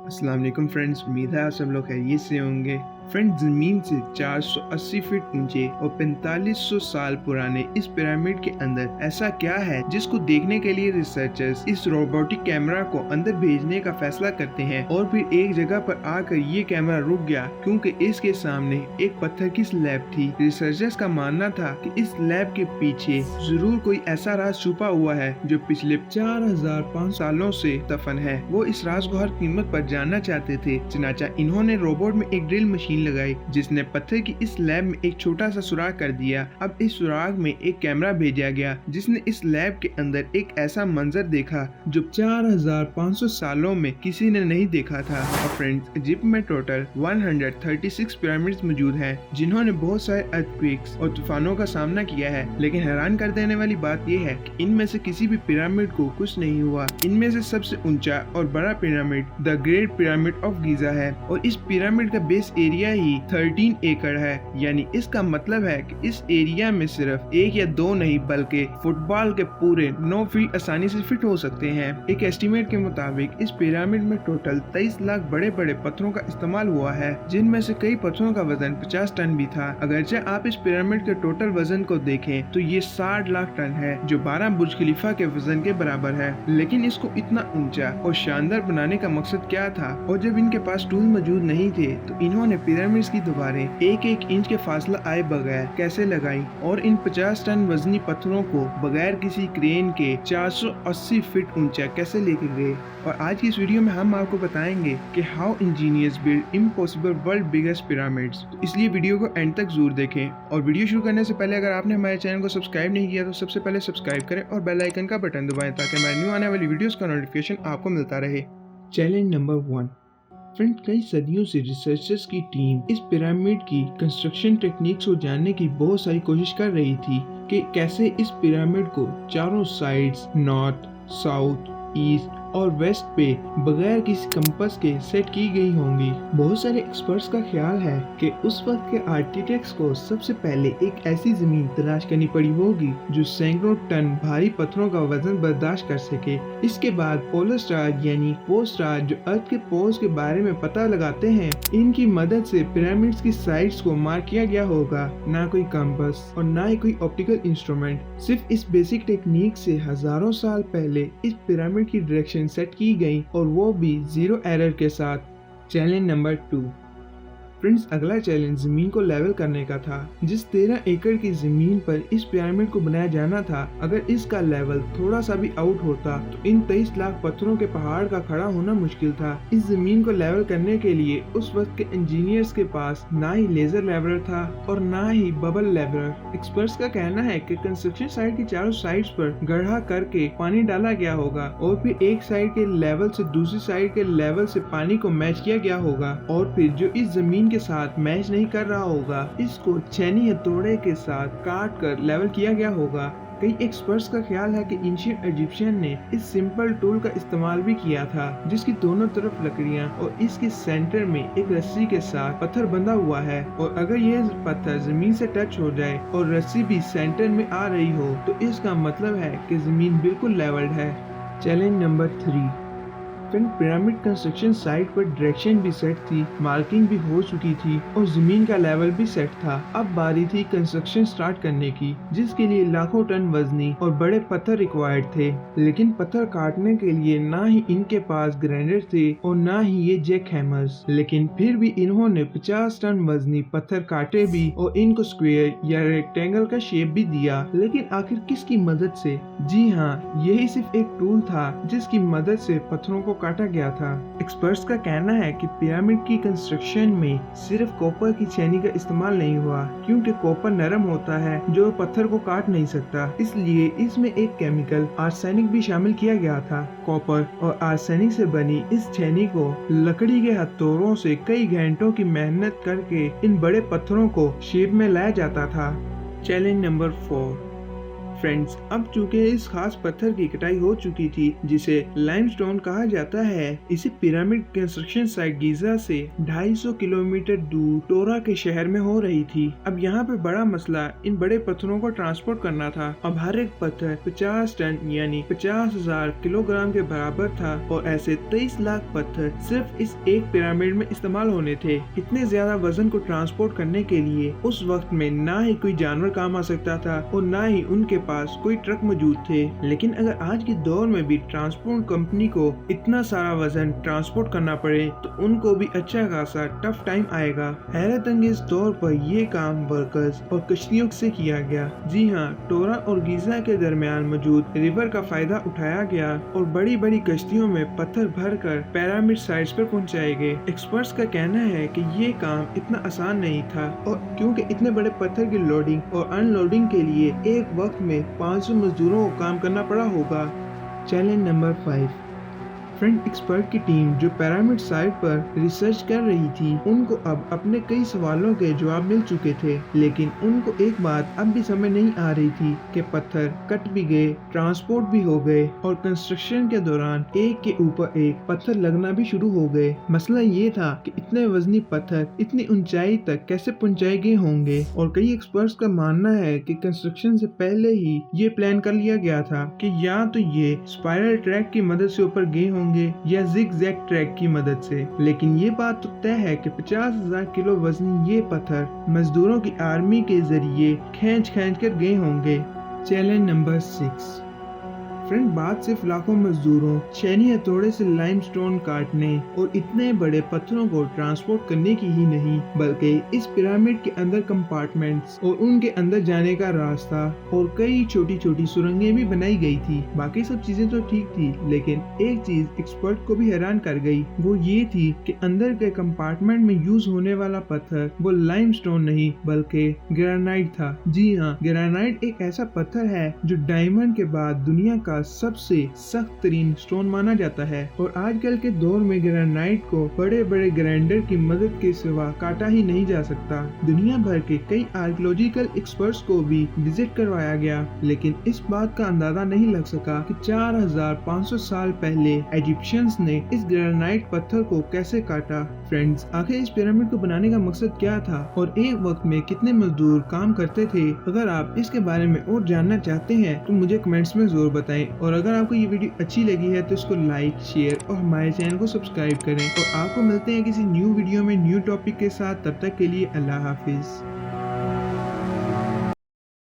अस्सलाम वालेकुम फ्रेंड्स, उम्मीद है आप सब लोग खैरियत से होंगे। फ्रेंड्स, ज़मीन से 480 फीट ऊंचे और 4500 साल पुराने इस पिरामिड के अंदर ऐसा क्या है जिसको देखने के लिए रिसर्चर्स इस रोबोटिक कैमरा को अंदर भेजने का फैसला करते हैं और फिर एक जगह पर आकर ये कैमरा रुक गया क्योंकि इसके सामने एक पत्थर की स्लैब थी। रिसर्चर्स का मानना था कि इस स्लैब के पीछे जरूर कोई ऐसा राज छुपा हुआ है जो पिछले 4500 सालों से दफन है। वो इस राज को हर कीमत पर जानना चाहते थे। चनाचा इन्होंने रोबोट में एक ड्रिल मशीन लगाई जिसने पत्थर की इस लैब में एक छोटा सा सुराख कर दिया। अब इस सुराख में एक कैमरा भेजा गया जिसने इस लैब के अंदर एक ऐसा मंजर देखा जो 4500 सालों में किसी ने नहीं देखा था। और फ्रेंड्स, इजिप्ट में टोटल 136 पिरामिड्स मौजूद हैं जिन्होंने बहुत सारे अर्थक्वेक्स और तूफानों का सामना किया है, लेकिन हैरान कर देने वाली बात यह है कि इनमें से किसी भी पिरामिड को कुछ नहीं हुआ। इनमें से सबसे ऊंचा और बड़ा pyramid the great pyramid of Giza है और इस पिरामिड का बेस एरिया ही 13 एकड़ है। यानी इसका मतलब है कि इस एरिया में सिर्फ एक या दो नहीं बल्कि फुटबॉल के पूरे 9 फील्ड आसानी से फिट हो सकते हैं। एक एस्टीमेट के मुताबिक इस पिरामिड में टोटल 23 लाख बड़े बड़े पत्थरों का इस्तेमाल हुआ है, जिनमें से कई पत्थरों का वजन 50 टन भी था। अगरचे आप इस पिरामिड के टोटल वजन को देखें तो ये 60 लाख टन है, जो 12 बुर्ज खलीफा के वजन के बराबर है। लेकिन इसको इतना ऊंचा और शानदार बनाने का मकसद क्या था? और जब इनके पास टूल मौजूद नहीं थे तो इन्होंने पिरामिड्स की दीवारें एक एक इंच के फासला आए बगैर कैसे लगाई और इन 50 टन वजनी पत्थरों को बगैर किसी क्रेन के 480 फीट ऊंचा कैसे लेके गए। और आज की इस वीडियो में हम आपको बताएंगे कि how engineers build impossible world biggest pyramids. तो इसलिए वीडियो को एंड तक जरूर देखें। और वीडियो शुरू करने से पहले अगर आपने हमारे चैनल को सब्सक्राइब नहीं किया तो सबसे पहले सब्सक्राइब करें और बेल आइकन का बटन दबाएं ताकि हमारे न्यू आने वाली वीडियोस का नोटिफिकेशन आपको मिलता रहे। Challenge number 1। फ्रेंड, कई सदियों से रिसर्चर्स की टीम इस पिरामिड की कंस्ट्रक्शन टेक्निक्स को जानने की बहुत सारी कोशिश कर रही थी कि कैसे इस पिरामिड को चारों साइड्स नॉर्थ, साउथ, ईस्ट और वेस्ट पे बगैर किसी कंपास के सेट की गई होंगी। बहुत सारे एक्सपर्ट्स का ख्याल है कि उस वक्त के आर्किटेक्ट्स को सबसे पहले एक ऐसी जमीन तलाश करनी पड़ी होगी जो सैकड़ों टन भारी पत्थरों का वजन बर्दाश्त कर सके। इसके बाद पोलर स्टार यानी पोस्ट स्टार जो अर्थ के पोल्स के बारे में पता लगाते हैं, इनकी मदद से पिरामिड्स की साइड्स को मार्क किया गया होगा। ना कोई कंपास और ना ही कोई ऑप्टिकल इंस्ट्रूमेंट। सिर्फ इस बेसिक टेक्निक से हजारों साल पहले इस पिरामिड की डायरेक्शन सेट की गई और वो भी 0 एरर के साथ। Challenge number 2। फ्रेंड्स, अगला चैलेंज जमीन को लेवल करने का था। जिस 13 एकड़ की जमीन पर इस पिरामिड को बनाया जाना था, अगर इसका लेवल थोड़ा सा भी आउट होता तो इन 23 लाख पत्थरों के पहाड़ का खड़ा होना मुश्किल था। इस जमीन को लेवल करने के लिए उस वक्त के इंजीनियर्स के पास ना ही लेजर लेवलर था और ना ही बबल लेवलर। एक्सपर्ट्स का कहना है कि कंस्ट्रक्शन साइट की चारों साइड्स पर गड्ढा करके पानी डाला गया होगा और फिर एक साइड के लेवल से दूसरी साइड के लेवल से पानी को मैच किया गया होगा और फिर जो इस जमीन के साथ मैच नहीं कर रहा होगा, इसको छेनी हथौड़े के साथ काट कर लेवल किया गया होगा। कई एक्सपर्ट्स का ख्याल है कि एंशिएंट इजिप्शियन ने इस सिंपल टूल का इस्तेमाल भी किया था, जिसकी दोनों तरफ लकड़ियां और इसके सेंटर में एक रस्सी के साथ पत्थर बंधा हुआ है और अगर यह पत्थर जमीन से टच हो जाए और रस्सी भी सेंटर में आ रही हो तो इसका मतलब है कि जमीन बिल्कुल लेवल्ड है। Challenge number 3। Pyramid construction site पर डायरेक्शन भी सेट थी, मार्किंग भी हो चुकी थी और जमीन का लेवल भी सेट था। अब बारी थी कंस्ट्रक्शन स्टार्ट करने की, जिसके लिए लाखों टन वजनी और बड़े पत्थर रिक्वायर्ड थे। लेकिन पत्थर काटने के लिए ना ही इनके पास ग्राइंडर थे और ना ही ये जैक हैमर्स। लेकिन फिर भी इन्होंने 50 टन वजनी पत्थर काटे भी और इनको स्क्वायर या रेक्टेंगल का शेप भी दिया। लेकिन आखिर किसकी मदद से? जी हाँ, यही सिर्फ एक टूल था जिसकी मदद से पत्थरों को काटा गया था। एक्सपर्ट्स का कहना है कि पिरामिड की कंस्ट्रक्शन में सिर्फ कॉपर की छेनी का इस्तेमाल नहीं हुआ, क्योंकि कॉपर नरम होता है जो पत्थर को काट नहीं सकता। इसलिए इसमें एक केमिकल आर्सेनिक भी शामिल किया गया था। कॉपर और आर्सेनिक से बनी इस छेनी को लकड़ी के हथौड़ों से कई घंटों की मेहनत करके इन बड़े पत्थरों को शेप में लाया जाता था। Challenge number 4। फ्रेंड्स, अब चूंकि इस खास पत्थर की कटाई हो चुकी थी जिसे लाइमस्टोन कहा जाता है, इसे पिरामिड कंस्ट्रक्शन साइट गीजा से 250 किलोमीटर दूर टोरा के शहर में हो रही थी। अब यहाँ पे बड़ा मसला इन बड़े पत्थरों को ट्रांसपोर्ट करना था। अब हर एक पत्थर 50 टन यानी 50,000 किलोग्राम के बराबर था और ऐसे 23 लाख पत्थर सिर्फ इस एक पिरामिड में इस्तेमाल होने थे। इतने ज्यादा वजन को ट्रांसपोर्ट करने के लिए उस वक्त में ना ही कोई जानवर काम आ सकता था और ना ही उनके पास कोई ट्रक मौजूद थे। लेकिन अगर आज के दौर में भी ट्रांसपोर्ट कंपनी को इतना सारा वजन ट्रांसपोर्ट करना पड़े तो उनको भी अच्छा खासा टफ टाइम आएगा। हैरत अंगेज तौर पर ये काम वर्कर्स और कश्तियों से किया गया। जी हाँ, टोरा और गीजा के दरमियान मौजूद रिवर का फायदा उठाया गया और बड़ी बड़ी कश्तियों में पत्थर भरकर पिरामिड साइट्स पर पहुंचाए गए। एक्सपर्ट्स का कहना है कि ये काम इतना आसान नहीं था और क्योंकि इतने बड़े पत्थर की लोडिंग और अनलोडिंग के लिए एक वक्त में 500 मजदूरों को काम करना पड़ा होगा। Challenge number 5। फ्रेंड, एक्सपर्ट की टीम जो पिरामिड साइट पर रिसर्च कर रही थी, उनको अब अपने कई सवालों के जवाब मिल चुके थे, लेकिन उनको एक बात अब भी समझ नहीं आ रही थी कि पत्थर कट भी गए, ट्रांसपोर्ट भी हो गए और कंस्ट्रक्शन के दौरान एक के ऊपर एक पत्थर लगना भी शुरू हो गए। मसला ये था कि इतने वजनी पत्थर इतनी ऊंचाई तक कैसे पहुंचाए गए होंगे और कई एक्सपर्ट्स का मानना है कि कंस्ट्रक्शन से पहले ही ये प्लान कर लिया गया था कि या तो ये स्पाइरल ट्रैक की मदद से ऊपर गए होंगे या जिग-जैग ट्रैक की मदद से। लेकिन ये बात तो तय है कि 50,000 किलो वजनी ये पत्थर मजदूरों की आर्मी के जरिए खींच कर गए होंगे। Challenge number 6। फ्रेंड, बात सिर्फ लाखों मजदूरों छेनी हथौड़े से लाइमस्टोन काटने और इतने बड़े पत्थरों को ट्रांसपोर्ट करने की ही नहीं, बल्कि इस पिरामिड के अंदर कंपार्टमेंट्स और उनके अंदर जाने का रास्ता और कई छोटी छोटी सुरंगें भी बनाई गई थी। बाकी सब चीजें तो ठीक थी, लेकिन एक चीज एक्सपर्ट को भी हैरान कर गई, वो ये थी कि अंदर के कंपार्टमेंट में यूज होने वाला पत्थर वो लाइमस्टोन नहीं बल्कि ग्रेनाइट था। जी हाँ, ग्रेनाइट एक ऐसा पत्थर है जो डायमंड के बाद दुनिया का सबसे सख्त तरीन स्टोन माना जाता है और आजकल के दौर में ग्रेनाइट को बड़े बड़े ग्राइंडर की मदद के सिवा काटा ही नहीं जा सकता। दुनिया भर के कई आर्कियोलॉजिकल एक्सपर्ट्स को भी विजिट करवाया गया, लेकिन इस बात का अंदाजा नहीं लग सका कि 4500 साल पहले इजिप्शियंस ने इस ग्रेनाइट पत्थर को कैसे काटा। फ्रेंड्स, आखिर इस पिरामिड को बनाने का मकसद क्या था और एक वक्त में कितने मजदूर काम करते थे? अगर आप इसके बारे में और जानना चाहते हैं तो मुझे कमेंट्स में जरूर बताएं और अगर आपको ये वीडियो अच्छी लगी है तो इसको लाइक, शेयर और हमारे चैनल को सब्सक्राइब करें और आपको मिलते हैं किसी न्यू वीडियो में न्यू टॉपिक के साथ। तब तक के लिए अल्लाह हाफिज।